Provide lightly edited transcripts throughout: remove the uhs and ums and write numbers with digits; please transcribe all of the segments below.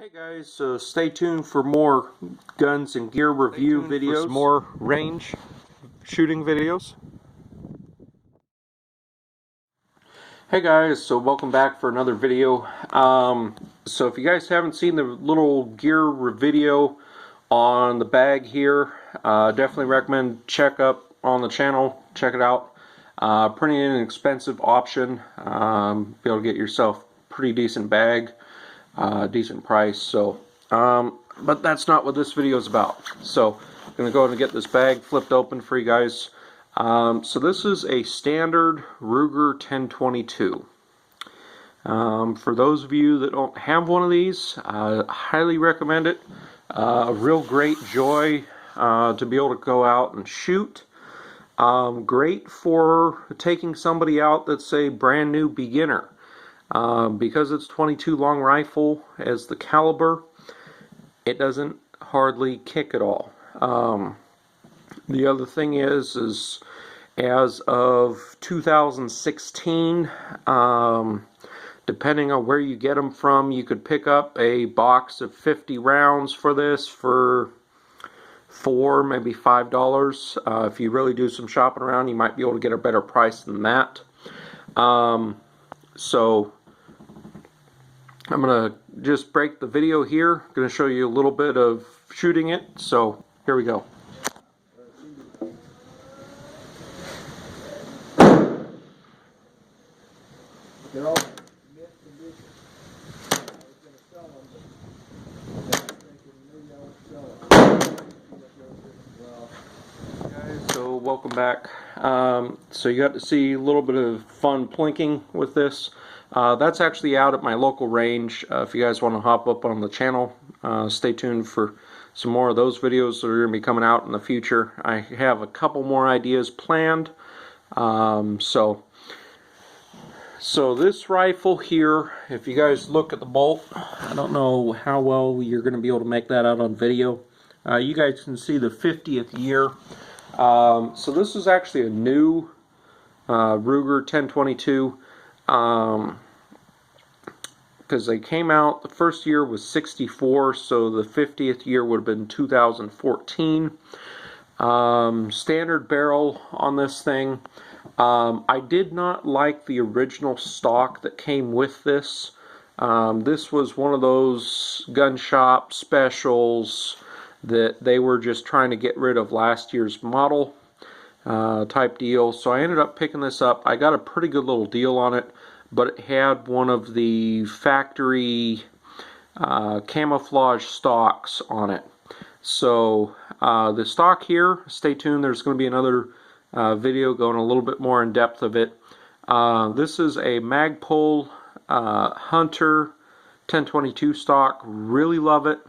Hey guys, so stay tuned for more guns and gear review videos. For some more range shooting videos. Hey guys, so welcome back for another video. So if you guys haven't seen the little gear video on the bag here, definitely recommend check up on the channel, check it out. Pretty inexpensive option, be able to get yourself a pretty decent bag, decent price. So but that's not what this video is about. So I'm gonna go ahead and get this bag flipped open for you guys. So this is a standard Ruger 1022. For those of you that don't have one of these, I highly recommend it. A real great joy to be able to go out and shoot. Great for taking somebody out that's a brand new beginner. Because it's 22 long rifle as the caliber, it doesn't hardly kick at all. The other thing is as of 2016, depending on where you get them from, you could pick up a box of 50 rounds for this for $4, maybe $5. If you really do some shopping around, you might be able to get a better price than that. So I'm going to just break the video here. I'm going to show you a little bit of shooting it. So here we go. They're all mint condition. I was going to sell them, but I was thinking maybe I would sell them. Guys, so welcome back. So you got to see a little bit of fun plinking with this. That's actually out at my local range. If you guys want to hop up on the channel, stay tuned for some more of those videos that are going to be coming out in the future. I have a couple more ideas planned. So this rifle here, if you guys look at the bolt, I don't know how well you're going to be able to make that out on video. You guys can see the 50th year. So this is actually a new Ruger 1022. Because they came out, the first year was 64, so the 50th year would have been 2014. Standard barrel on this thing. I did not like the original stock that came with this. This was one of those gun shop specials that they were just trying to get rid of last year's model type deal. So I ended up picking this up. I got a pretty good little deal on it, but it had one of the factory camouflage stocks on it. So the stock here, stay tuned, there's going to be another video going a little bit more in depth of it. This is a Magpul Hunter 1022 stock. Really love it.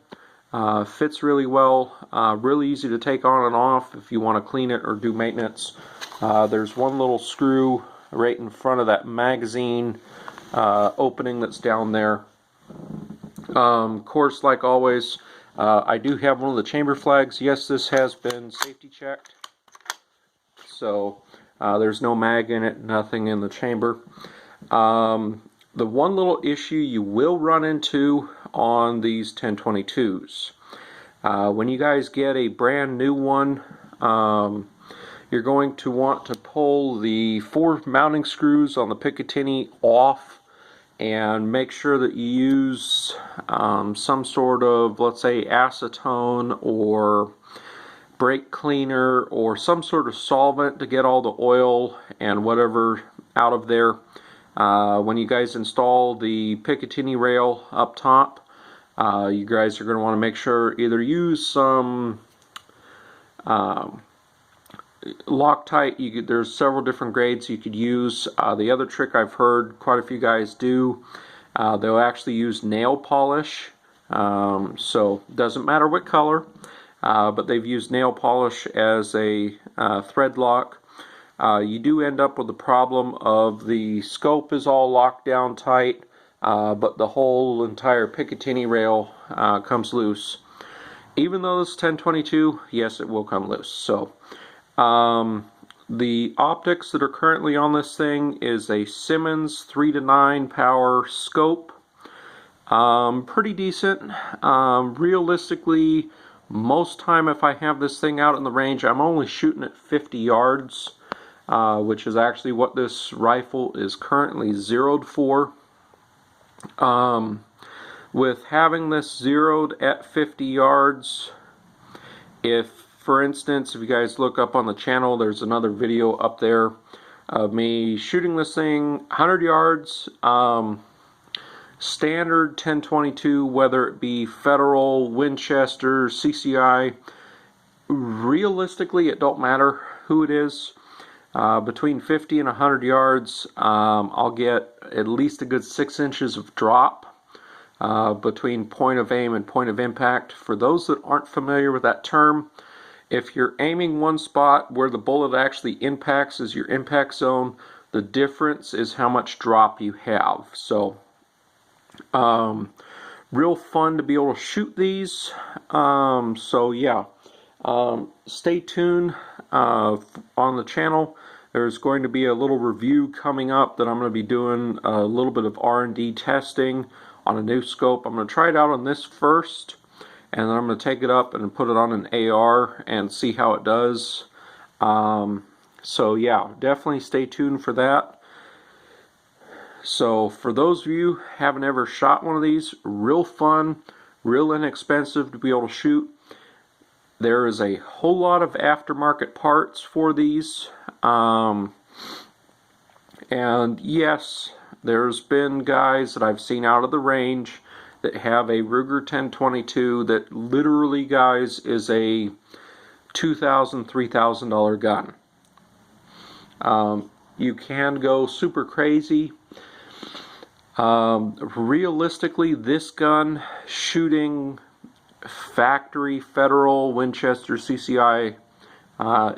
Fits really well. Really easy to take on and off if you want to clean it or do maintenance. There's one little screw right in front of that magazine opening that's down there. Of course, like always, I do have one of the chamber flags. Yes, this has been safety checked. So there's no mag in it, nothing in the chamber. The one little issue you will run into on these 1022s, when you guys get a brand new one, you're going to want to pull the 4 mounting screws on the Picatinny off and make sure that you use some sort of, let's say, acetone or brake cleaner or some sort of solvent to get all the oil and whatever out of there. When you guys install the Picatinny rail up top, you guys are going to want to make sure either use some Loctite. There's several different grades you could use. The other trick I've heard quite a few guys do, they'll actually use nail polish. So it doesn't matter what color, but they've used nail polish as a thread lock. You do end up with the problem of the scope is all locked down tight, but the whole entire Picatinny rail comes loose. Even though it's 1022, yes, it will come loose. So the optics that are currently on this thing is a Simmons 3-to-9 power scope. Pretty decent. Realistically, most time if I have this thing out in the range, I'm only shooting at 50 yards, which is actually what this rifle is currently zeroed for. With having this zeroed at 50 yards, if, for instance, if you guys look up on the channel, there's another video up there of me shooting this thing 100 yards, standard 1022, whether it be Federal, Winchester, CCI. Realistically, it don't matter who it is. Between 50 and 100 yards, I'll get at least a good 6 inches of drop between point of aim and point of impact. For those that aren't familiar with that term, if you're aiming one spot where the bullet actually impacts is your impact zone, the difference is how much drop you have. So real fun to be able to shoot these. So yeah, stay tuned on the channel. There's going to be a little review coming up that I'm going to be doing a little bit of R&D testing on a new scope. I'm going to try it out on this first, and then I'm going to take it up and put it on an AR and see how it does. So yeah, definitely stay tuned for that. So for those of you who haven't ever shot one of these, real fun, real inexpensive to be able to shoot. There is a whole lot of aftermarket parts for these. And yes, there's been guys that I've seen out of the range that have a Ruger 1022 that literally, guys, is a $2,000, $3,000 gun. You can go super crazy. Realistically, this gun shooting factory, Federal, Winchester, CCI,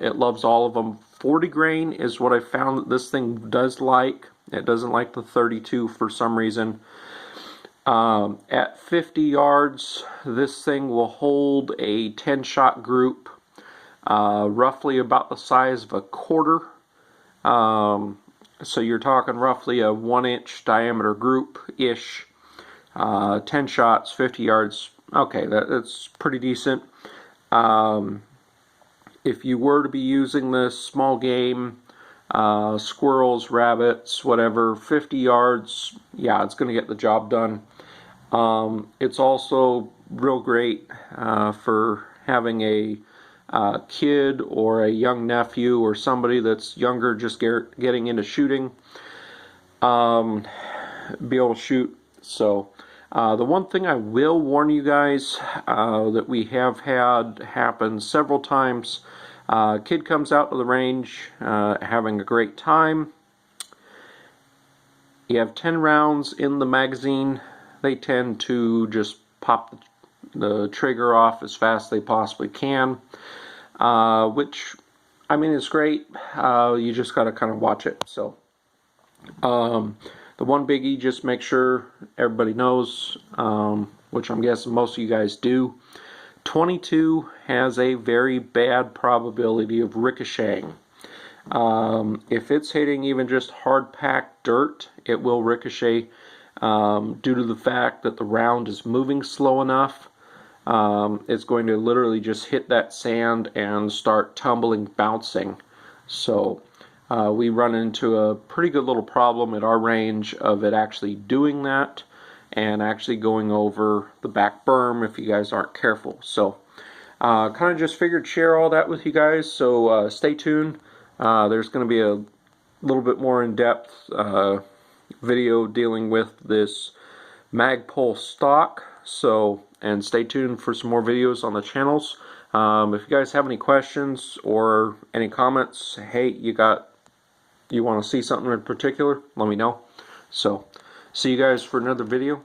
it loves all of them. 40 grain is what I found that this thing does like. It doesn't like the 32 for some reason. At 50 yards, this thing will hold a 10-shot group, roughly about the size of a quarter. So you're talking roughly a 1-inch diameter group-ish. 10 shots, 50 yards. Okay, that's pretty decent. If you were to be using this small game, squirrels, rabbits, whatever, 50 yards, yeah, it's going to get the job done. It's also real great for having a kid or a young nephew or somebody that's younger just getting into shooting, be able to shoot. So the one thing I will warn you guys that we have had happen several times, kid comes out to the range having a great time. You have 10 rounds in the magazine. They tend to just pop the trigger off as fast as they possibly can, which, I mean, is great. You just got to kind of watch it. So the one biggie, just make sure everybody knows, which I'm guessing most of you guys do, 22 has a very bad probability of ricocheting. If it's hitting even just hard-packed dirt, it will ricochet due to the fact that the round is moving slow enough. It's going to literally just hit that sand and start tumbling, bouncing. So we run into a pretty good little problem at our range of it actually doing that and actually going over the back berm if you guys aren't careful. So kind of just figured share all that with you guys, so stay tuned. There's going to be a little bit more in-depth video dealing with this Magpul stock, so, and stay tuned for some more videos on the channels. If you guys have any questions or any comments, hey, you want to see something in particular, let me know. So see you guys for another video.